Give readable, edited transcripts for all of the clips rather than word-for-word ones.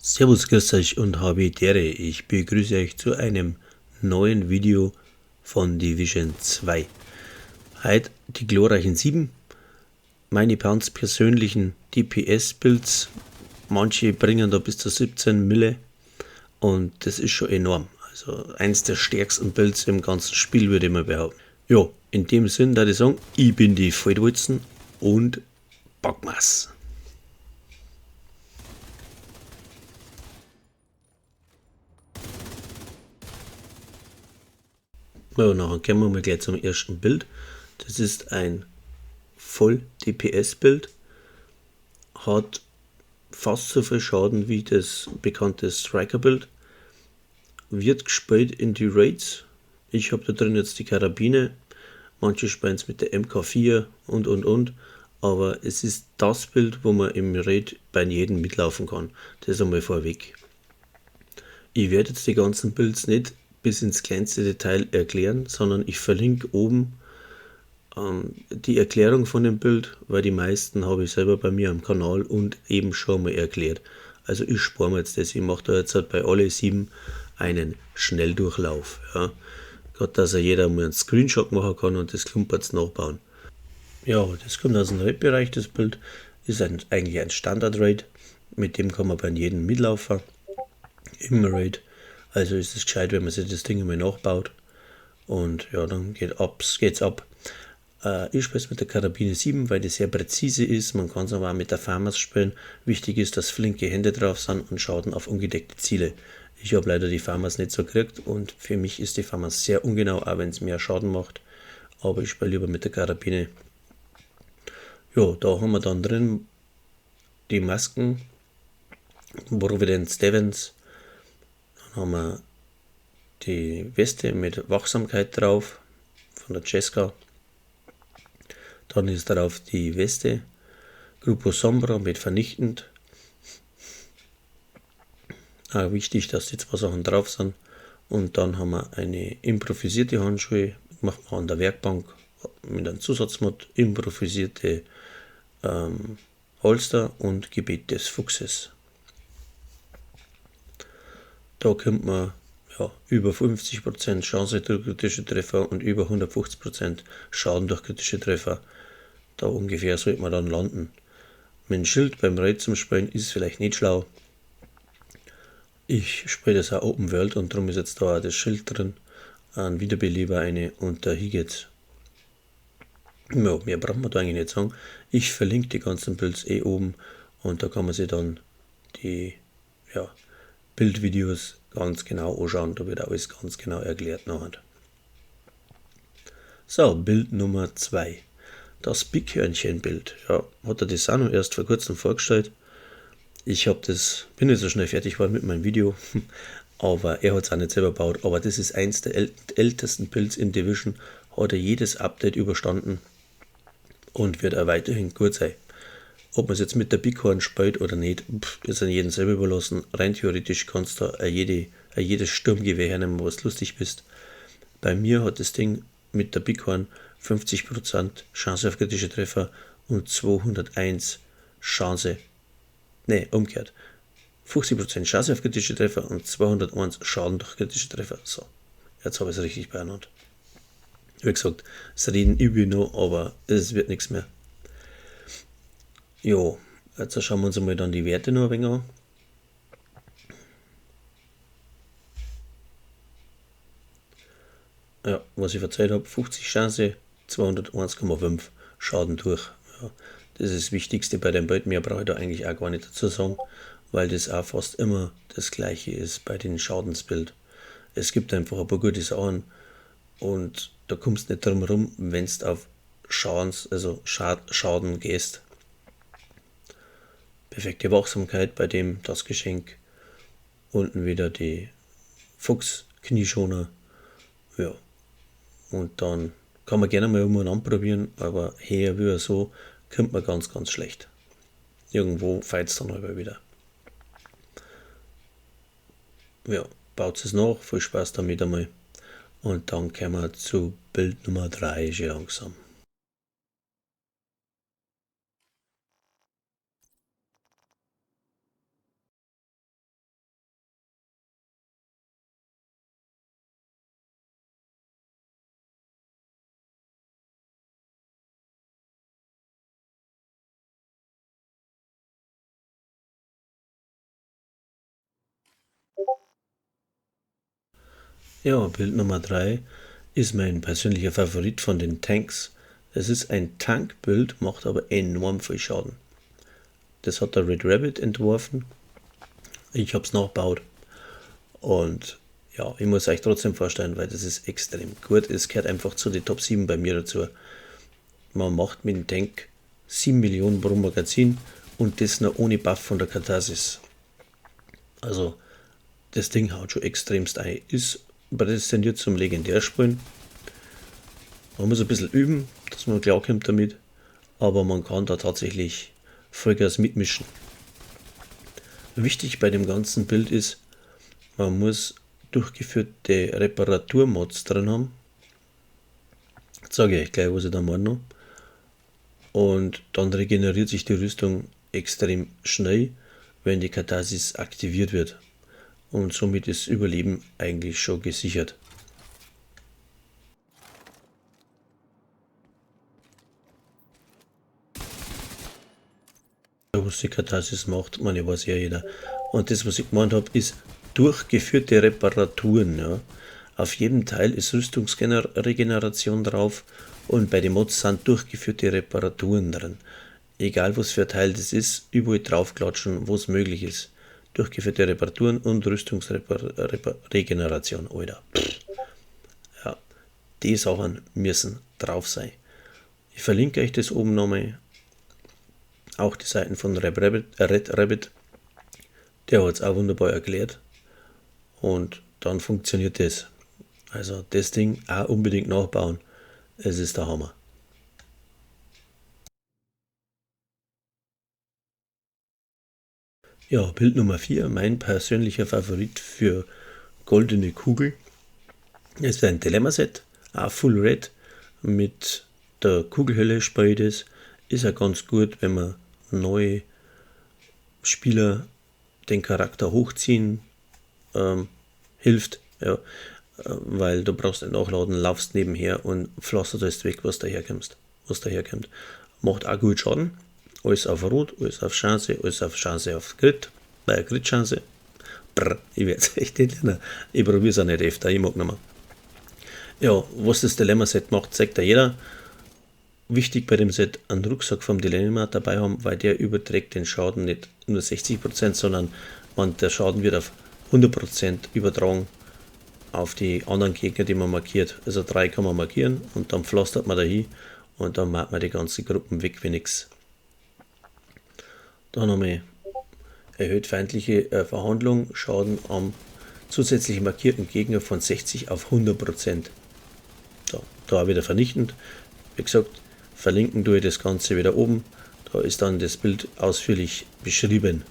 Servus, grüß euch und habe die Ehre. Ich begrüße euch zu einem neuen Video von Division 2. Heute die glorreichen 7. Meine ganz persönlichen DPS-Builds. Manche bringen da bis zu 17 Mille und das ist schon enorm. Also eins der stärksten Builds im ganzen Spiel, würde ich mal behaupten. Ja, in dem Sinn, da ich sagen, ich bin die Feldwulzen und Bockmaß. Ja, nachher kommen wir mal gleich zum ersten Bild. Das ist ein Voll-DPS-Bild, hat fast so viel Schaden wie das bekannte Striker-Bild, wird gespielt in die Raids. Ich habe da drin jetzt die Karabine, manche spielen es mit der MK4 und. Aber es ist das Bild, wo man im Raid bei jedem mitlaufen kann. Das einmal vorweg. Ich werde jetzt die ganzen Builds nicht bis ins kleinste Detail erklären, sondern ich verlinke oben die Erklärung von dem Bild, weil die meisten habe ich selber bei mir am Kanal und eben schon mal erklärt. Also ich spare mir jetzt das. Ich mache da jetzt halt bei alle 7 einen Schnelldurchlauf. Ja. Gerade, dass jeder mal einen Screenshot machen kann und das Klumpertz nachbauen. Ja, das kommt aus dem Raid-Bereich. Das Bild ist eigentlich ein Standard-Raid. Mit dem kann man bei jedem mitlaufen. Im Raid. Also ist es gescheit, wenn man sich das Ding einmal nachbaut. Und ja, dann geht's ab. Ich spiele es mit der Karabine 7, weil die sehr präzise ist. Man kann es aber auch mit der Farmers spielen. Wichtig ist, dass flinke Hände drauf sind und Schaden auf ungedeckte Ziele. Ich habe leider die Farmers nicht so gekriegt und für mich ist die Farmers sehr ungenau, auch wenn es mehr Schaden macht. Aber ich spiele lieber mit der Karabine. Ja, da haben wir dann drin die Masken, Providence Devons. Dann haben wir die Weste mit Wachsamkeit drauf von der Cesca. Dann ist darauf die Weste Grupo Sombra mit vernichtend. Wichtig, dass die 2 Sachen drauf sind. Und dann haben wir eine improvisierte Handschuhe, macht man an der Werkbank mit einem Zusatzmod, improvisierte Holster und Gebet des Fuchses. Da kommt man über 50% Chance durch kritische Treffer und über 150% Schaden durch kritische Treffer. Da ungefähr sollte man dann landen. Mit dem Schild beim Raid zum Spielen ist vielleicht nicht schlau. Ich spiele das auch Open World und darum ist jetzt da auch das Schild drin. Ein Wiederbeleber eine und da hier geht's. Ja, mehr braucht man da eigentlich nicht sagen. Ich verlinke die ganzen Builds oben und da kann man sich dann die Bildvideos ganz genau anschauen. Da wird alles ganz genau erklärt nachher. So, Bild Nummer 2. Das Bickhörnchen-Bild. Ja, hat er das auch noch erst vor kurzem vorgestellt. Ich bin nicht so schnell fertig geworden mit meinem Video, aber er hat es auch nicht selber gebaut. Aber das ist eins der ältesten Builds in Division, hat er jedes Update überstanden und wird auch weiterhin gut sein. Ob man es jetzt mit der Bighorn spielt oder nicht, ist an jedem selber überlassen. Rein theoretisch kannst du jedes Sturmgewehr hernehmen, was lustig bist. Bei mir hat das Ding mit der Bighorn 50% Chance auf kritische Treffer und 201 Chance. Ne, umgekehrt. 50% Chance auf kritische Treffer und 201 Schaden durch kritische Treffer. So, jetzt habe ich es richtig beieinander. Wie gesagt, das Reden übe ich noch, aber es wird nichts mehr. Jo, jetzt schauen wir uns mal dann die Werte noch ein wenig an. Ja, was ich verzeiht habe, 50 Chance, 201,5 Schaden durch. Ja, das ist das Wichtigste bei dem Bild. Mehr brauche ich da eigentlich auch gar nicht dazu sagen, weil das auch fast immer das gleiche ist bei den Schadensbild. Es gibt einfach ein paar gute Sachen und da kommst du nicht drum herum, wenn du auf Schaden gehst. Perfekte Wachsamkeit bei dem, das Geschenk. Unten wieder die Fuchs-Knieschoner. Ja. Und dann kann man gerne mal umeinander probieren, aber her wie so kommt man ganz, ganz schlecht. Irgendwo feilt es dann aber wieder. Ja, baut es nach, viel Spaß damit einmal. Und dann kommen wir zu Bild Nummer 3 schon langsam. Ja, Bild Nummer 3 ist mein persönlicher Favorit von den Tanks. Es ist ein Tankbild, macht aber enorm viel Schaden. Das hat der Red Rabbit entworfen. Ich habe es nachgebaut. Und ja, ich muss euch trotzdem vorstellen, weil das ist extrem gut. Es gehört einfach zu den Top 7 bei mir dazu. Man macht mit dem Tank 7 Millionen pro Magazin und das noch ohne Buff von der Katharsis. Also das Ding haut schon extremst ein. Ist prädestiniert zum Legendärspielen. Man muss ein bisschen üben, dass man klarkommt damit, aber man kann da tatsächlich Vollgas mitmischen. Wichtig bei dem ganzen Bild ist, man muss durchgeführte Reparaturmods drin haben. Jetzt sage ich euch gleich, was ich da meine. Und dann regeneriert sich die Rüstung extrem schnell, wenn die Katharsis aktiviert wird. Und somit ist Überleben eigentlich schon gesichert. Was die Katharsis macht, man weiß ja jeder. Und das, was ich gemeint habe, ist durchgeführte Reparaturen. Ja. Auf jedem Teil ist Rüstungsregeneration drauf und bei den Mods sind durchgeführte Reparaturen drin. Egal was für ein Teil das ist, überall draufklatschen, wo es möglich ist. Durchgeführte Reparaturen und Rüstungsregeneration, Alter. Ja, die Sachen müssen drauf sein. Ich verlinke euch das oben nochmal. Auch die Seiten von Red Rabbit. Der hat es auch wunderbar erklärt. Und dann funktioniert das. Also das Ding auch unbedingt nachbauen. Es ist der Hammer. Ja, Bild Nummer 4, mein persönlicher Favorit für goldene Kugel. Es ist ein Dilemma-Set, auch Full Red mit der Kugelhölle spielt es. Ist ja ganz gut, wenn man neue Spieler den Charakter hochziehen hilft, ja, weil du brauchst nicht nachladen, laufst nebenher und pflastert alles weg, was daherkommt. Macht auch gut Schaden. Alles auf Rot, alles auf Chance auf Crit, Crit-Chance. Ich werde es echt nicht lernen. Ich probiere es auch nicht öfter, ich mag nicht mehr. Ja, was das Dilemma-Set macht, zeigt ja jeder. Wichtig bei dem Set einen Rucksack vom Dilemma dabei haben, weil der überträgt den Schaden nicht nur 60%, sondern der Schaden wird auf 100% übertragen auf die anderen Gegner, die man markiert. Also 3 kann man markieren und dann pflastert man dahin und dann macht man die ganzen Gruppen weg wie nix. Dann haben wir erhöht feindliche Verhandlung, Schaden am zusätzlich markierten Gegner von 60 auf 100%. So, da wieder vernichtend. Wie gesagt, verlinken tue ich das Ganze wieder oben. Da ist dann das Bild ausführlich beschrieben.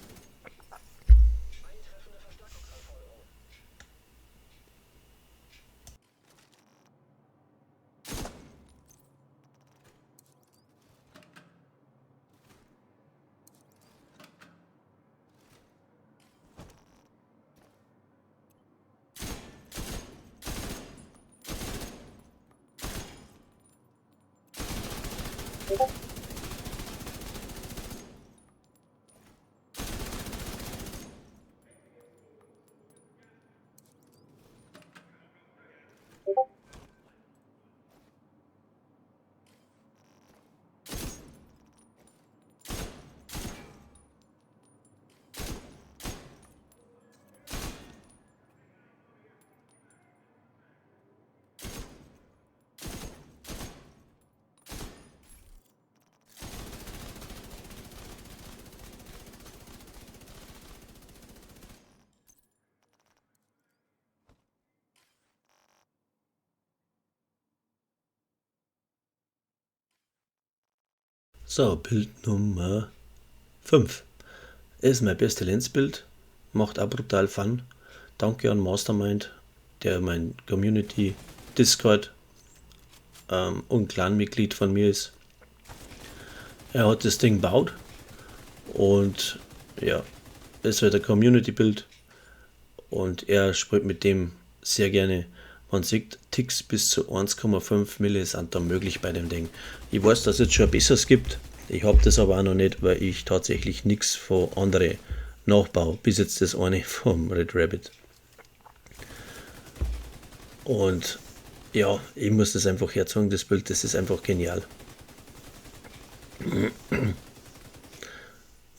So, Bild Nummer 5. Ist mein beste Lensbild, macht auch brutal Fun. Danke an Mastermind, der mein Community Discord und Clan-Mitglied von mir ist. Er hat das Ding gebaut und ja, es wird ein Community-Bild und er spielt mit dem sehr gerne. Man sieht Ticks bis zu 1,5 Milli sind da möglich bei dem Ding. Ich weiß, dass es jetzt schon ein besseres gibt. Ich habe das aber auch noch nicht, weil ich tatsächlich nichts von anderen nachbaue. Bis jetzt das eine vom Red Rabbit. Und ja, ich muss das einfach herzeigen, das Bild, das ist einfach genial.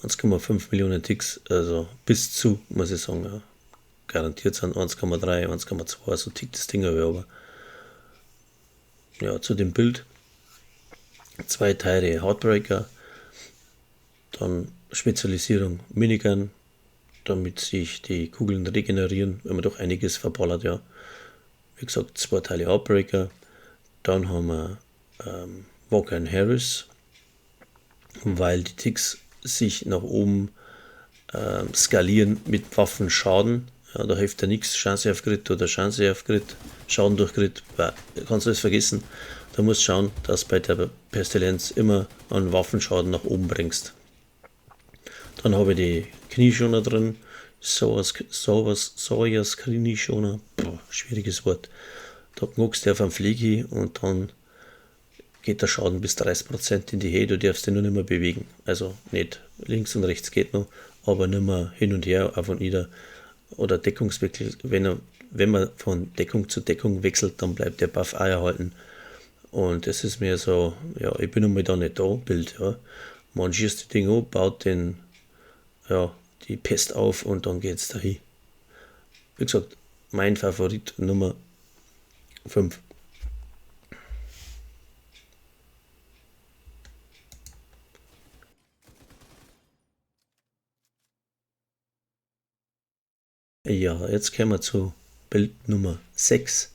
1,5 Millionen Ticks, also bis zu, muss ich sagen, ja. Garantiert sind 1,3, 1,2, so tickt das Ding aber. Ja, zu dem Bild 2 Teile Heartbreaker, dann Spezialisierung Minigun, damit sich die Kugeln regenerieren, wenn man doch einiges verballert, ja. Wie gesagt, 2 Teile Heartbreaker, dann haben wir Walker Harris, weil die Ticks sich nach oben skalieren mit Waffenschaden. Ja, da hilft ja nichts, Chance auf Crit oder Chance auf Crit, Schaden durch Crit, kannst du das vergessen. Da musst du schauen, dass bei der Pestilenz immer einen Waffenschaden nach oben bringst. Dann habe ich die Knieschoner drin, Sawyers Knieschoner, schwieriges Wort. Da knackst du auf einen Fliege und dann geht der Schaden bis 30% in die Höhe, du darfst den nur nicht mehr bewegen. Also nicht links und rechts geht noch, aber nicht mehr hin und her, auf und nieder. Oder Deckungswechsel, wenn man von Deckung zu Deckung wechselt, dann bleibt der Buff auch erhalten. Und das ist mir so, ja, ich bin einmal da nicht da, Bild, ja. Man schießt das Ding an, baut die Pest auf und dann geht's dahin. Wie gesagt, mein Favorit Nummer 5. Ja, jetzt kommen wir zu Bild Nummer 6.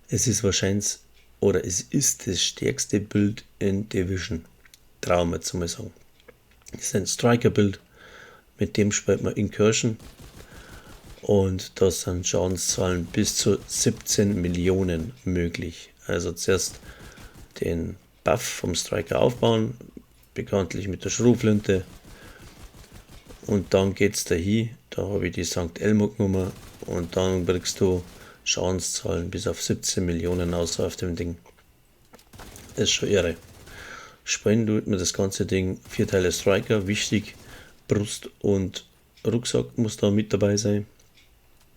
Es ist wahrscheinlich, oder es ist das stärkste Bild in Division. Traum jetzt mal sagen. Das ist ein Striker-Bild, mit dem spielt man Incursion. Und da sind Schadenszahlen bis zu 17 Millionen möglich. Also zuerst den Buff vom Striker aufbauen, bekanntlich mit der Schrotflinte. Und dann geht's dahin, da habe ich die St. Elmo genommen und dann kriegst du Schadenszahlen bis auf 17 Millionen aus auf dem Ding. Das ist schon irre. Spielen tut mir das ganze Ding 4 Teile Striker, wichtig, Brust und Rucksack muss da mit dabei sein.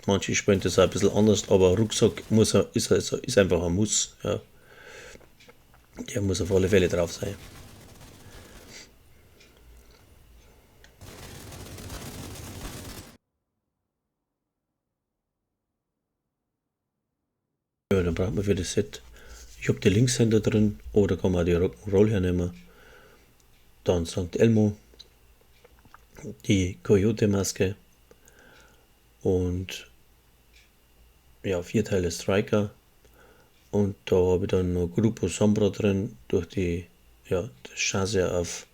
Manche spielen das auch ein bisschen anders, aber Rucksack ist einfach ein Muss. Ja. Der muss auf alle Fälle drauf sein. Ja, dann braucht man für das Set. Ich habe die Linkshänder drin, oder kann man die Rock'n'Roll hernehmen. Dann St. Elmo, die Coyote-Maske und ja, 4 Teile Striker. Und da habe ich dann noch Grupo Sombra drin, durch die Chance auf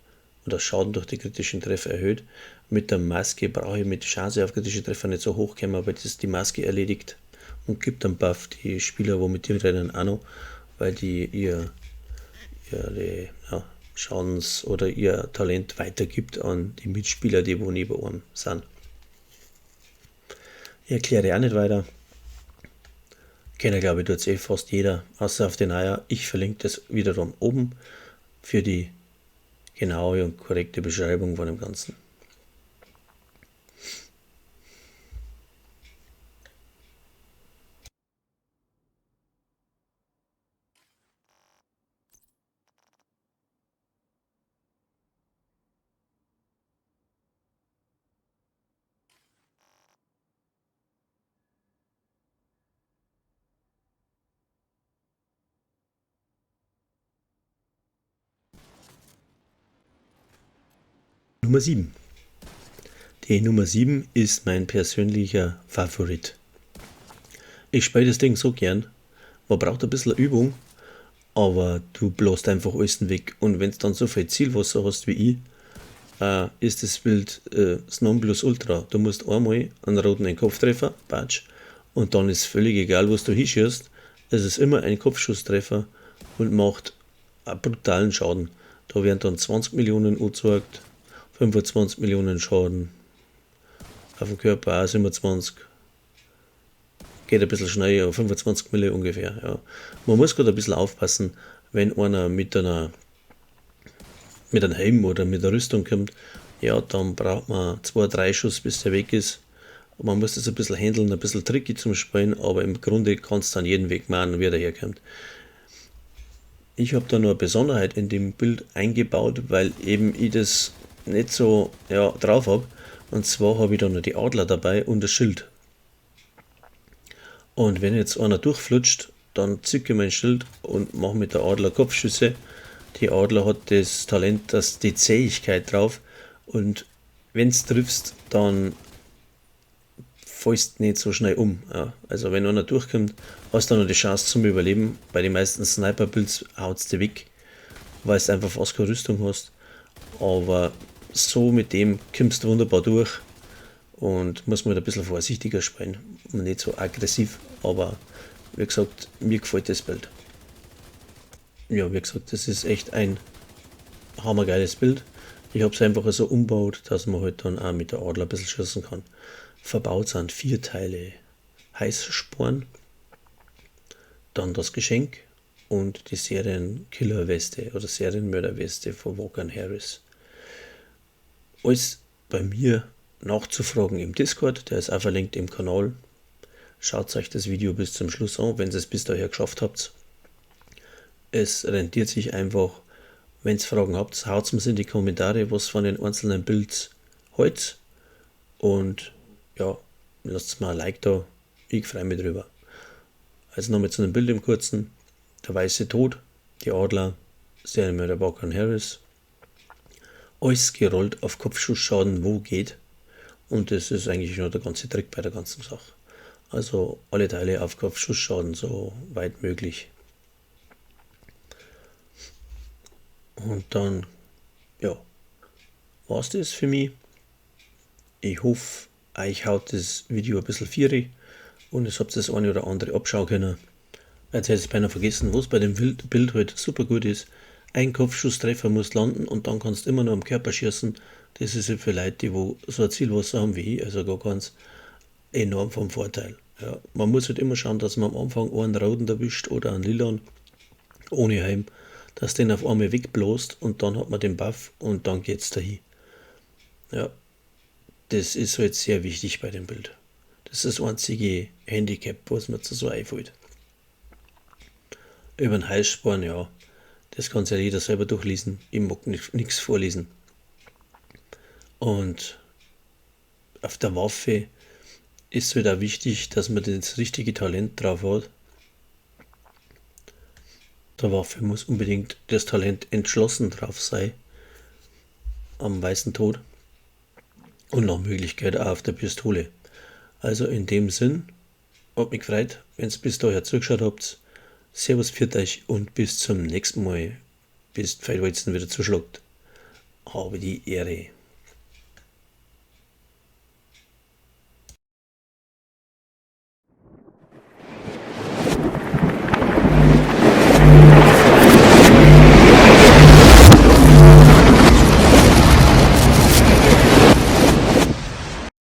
oder Schaden durch die kritischen Treffer erhöht. Mit der Maske brauche ich mit Chance auf kritische Treffer nicht so hoch kommen, aber das ist die Maske erledigt und gibt dann Buff die Spieler, wo mit dir rennen, auch noch, weil die ihre Schadens- oder ihr Talent weitergibt an die Mitspieler, die wo neben einem sind. Ich erkläre auch nicht weiter. Kennen, glaube ich, tut es fast jeder, außer auf den Eier. Ich verlinke das wiederum oben für die genaue und korrekte Beschreibung von dem Ganzen. Nummer 7. Die Nummer 7 ist mein persönlicher Favorit. Ich spiele das Ding so gern. Man braucht ein bisschen Übung, aber du bläst einfach alles weg. Und wenn du dann so viel Zielwasser hast wie ich, ist das Bild das Nonplusultra. Du musst einmal einen roten in den Kopf treffen, Patsch, und dann ist völlig egal, was du hinschießt. Es ist immer ein Kopfschusstreffer und macht einen brutalen Schaden. Da werden dann 20 Millionen angezeigt, 25 Millionen Schaden, auf dem Körper auch 27. Geht ein bisschen schneller, aber 25 Millionen ungefähr. Ja. Man muss gerade ein bisschen aufpassen, wenn einer mit einem Helm oder mit einer Rüstung kommt, ja, dann braucht man 2-3 Schuss, bis der weg ist. Und man muss das ein bisschen handeln, ein bisschen tricky zum Spielen, aber im Grunde kannst du dann jeden Weg machen, wie er herkommt. Ich habe da noch eine Besonderheit in dem Bild eingebaut, weil eben ich das nicht so drauf habe. Und zwar habe ich da noch die Adler dabei und das Schild. Und wenn jetzt einer durchflutscht, dann zücke ich mein Schild und mache mit der Adler Kopfschüsse. Die Adler hat das Talent, dass die Zähigkeit drauf, und wenn du triffst, dann fällst nicht so schnell um. Ja. Also wenn einer durchkommt, hast du noch die Chance zum Überleben. Bei den meisten Sniper-Builds haut es dir weg, weil du einfach fast keine Rüstung hast. Aber so mit dem kommst du wunderbar durch und muss man halt ein bisschen vorsichtiger spielen. Und nicht so aggressiv, aber wie gesagt, mir gefällt das Bild. Ja, wie gesagt, das ist echt ein hammergeiles Bild. Ich habe es einfach so umgebaut, dass man halt dann auch mit der Adler ein bisschen schießen kann. Verbaut sind 4 Teile Heißsporn, dann das Geschenk und die Serienkiller-Weste oder Serienmörder-Weste von Walker Harris. Alles bei mir nachzufragen im Discord, der ist auch verlinkt im Kanal. Schaut euch das Video bis zum Schluss an, wenn ihr es bis dahin geschafft habt. Es rentiert sich einfach. Wenn ihr Fragen habt, haut es mir in die Kommentare, was von den einzelnen Builds heute. Und ja, lasst mal ein Like da. Ich freue mich drüber. Also nochmal zu einem Bild im Kurzen. Der weiße Tod, die Adler, Serienmörder Walker Harris. Alles gerollt auf Kopfschussschaden, wo geht. Und das ist eigentlich nur der ganze Trick bei der ganzen Sache. Also alle Teile auf Kopfschussschaden, so weit möglich. Und dann, ja, war es das für mich. Ich hoffe, euch haut das Video ein bisschen vieri und es habt das eine oder andere abschauen können. Jetzt hätte ich beinahe vergessen, was bei dem Bild halt super gut ist. Ein Kopfschusstreffer muss landen und dann kannst du immer noch am Körper schießen. Das ist für Leute, die so ein Zielwasser haben wie ich, also gar ganz enorm vom Vorteil. Ja, man muss halt immer schauen, dass man am Anfang einen roten erwischt oder einen lilan, ohne Heim, dass den auf einmal wegbläst und dann hat man den Buff und dann geht's dahin. Ja, das ist halt sehr wichtig bei dem Bild. Das ist das einzige Handicap, was mir zu so einfällt. Über den Heißsporn, ja, das kann sich ja jeder selber durchlesen. Ich mag nichts vorlesen. Und auf der Waffe ist halt auch wichtig, dass man das richtige Talent drauf hat. Der Waffe muss unbedingt das Talent entschlossen drauf sein. Am weißen Tod. Und nach Möglichkeit auch auf der Pistole. Also in dem Sinn, hat mich gefreut, wenn ihr bis dahin zugeschaut habt. Servus für euch und bis zum nächsten Mal. Bis die Pfeilwalzen wieder zuschlagt. Habe die Ehre.